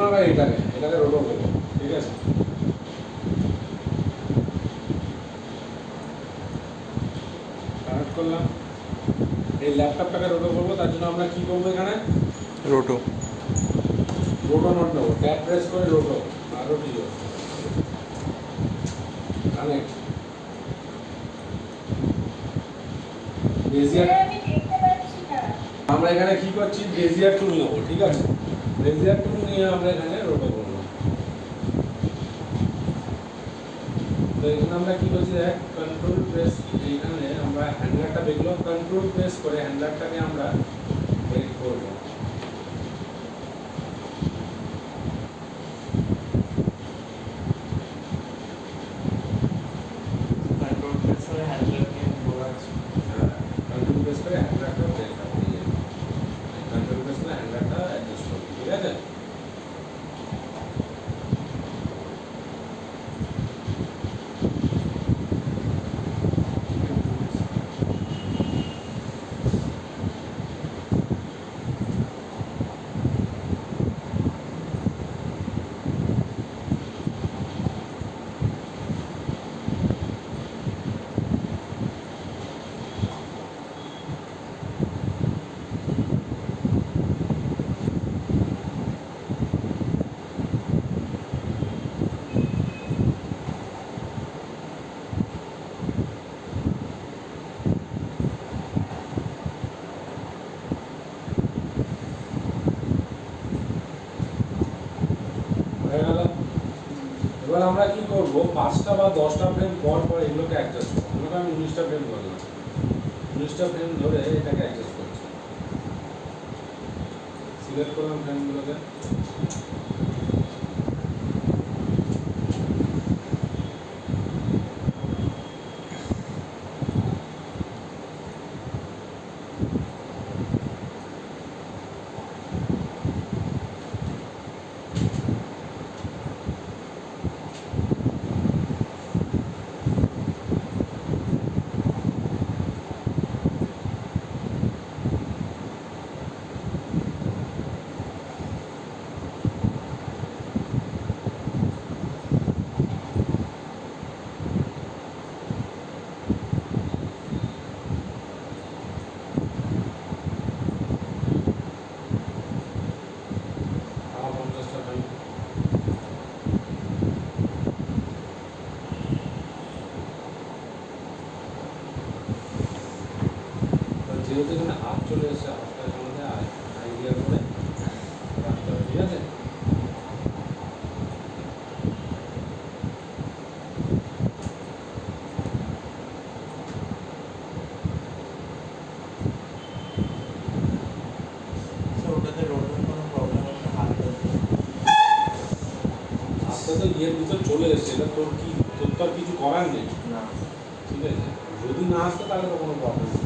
আবার এটাকে রোটো করবো, ঠিক আছে? কানেক্ট করলাম। এই ল্যাপটপটাকে রোটো করবো, তার জন্য আমরা কি করবো এখানে? রোটো নট নেবো, ট্যাব প্রেস করে রোটো আর রোটিও কানেক্ট। বেজিয়ার আমরা এখানে কি করছি? বেজিয়ার টুল নেবো, ঠিক আছে? বেজিয়ার টুল নিয়ে আমরা এখানে রোটো করবো। তো এখানে আমরা কি করছি? দেখ, কন্ট্রোল প্রেস, এইখানে আমরা হ্যান্ডলারটা দেখলো, কন্ট্রোল প্রেস করে হ্যান্ডলারটাকে আমরা বের করবো। কন্ট্রোল প্রেস করে হ্যান্ডলারকে ঘোরাচ্ছি। কন্ট্রোল প্রেস করে হ্যান্ডলারটা বের করতে হবে। কন্ট্রোল প্রেস করে হ্যান্ডলারটা অ্যাডজাস্ট করবো, ঠিক আছে? হয়ে গেল। এবার আমরা কি করবো? 5টা বা 10টা ফ্রেম পর পর এগুলোকে অ্যাডজাস্ট করবো। এগুলোকে আমি 19টা ফ্রেম ধরলাম, 19টা ফ্রেম ধরে এটাকে অ্যাডজাস্ট করছি। সিলেক্ট করলাম ফ্রেমগুলোকে। আমার 50টা ফ্রেম। যেহেতু এখানে হাফ চলে এসেছে, হাফটা আমাদের আইডিয়া করে রাখতে হবে, ঠিক আছে? ওটাতে রোটোর কোনো প্রবলেম হচ্ছে হাতটা হাফটা তো ইয়ের ভিতর চলে এসেছে, এটা তোর তো আর কিছু করার নেই, না। ঠিক আছে? যদি না আসতো তাহলে তো কোনো প্রবলেম নেই।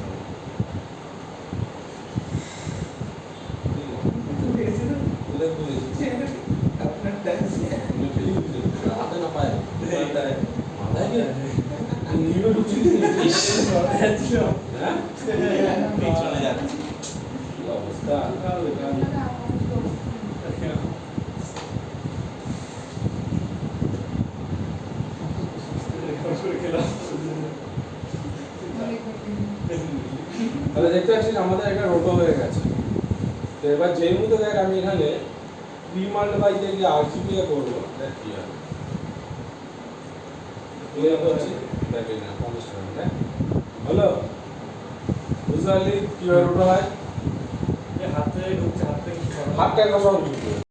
হাতে না পায় মাথায় নিয়ে ঢুকছি। হ্যাঁ, পিছনে যাচ্ছে। কি অবস্থা! তাহলে দেখতে পাচ্ছিস আমাদের একটা রোটো হয়ে গেছে। তো এবার যেই মুহূর্তে দেখ আমি এখানে প্রিমাল্ড বাই থেকে আরজিবি করবো, দেখ কি হবে। ক্লিয়ার করছি, দেখ এই না 50 টাকা, দেখ হলো। বুঝতে পারলি কিভাবে রোটো হয়? হাত থেকে ঢুকছে, হাত থেকে হাতটা একবার সব ঢুকবে।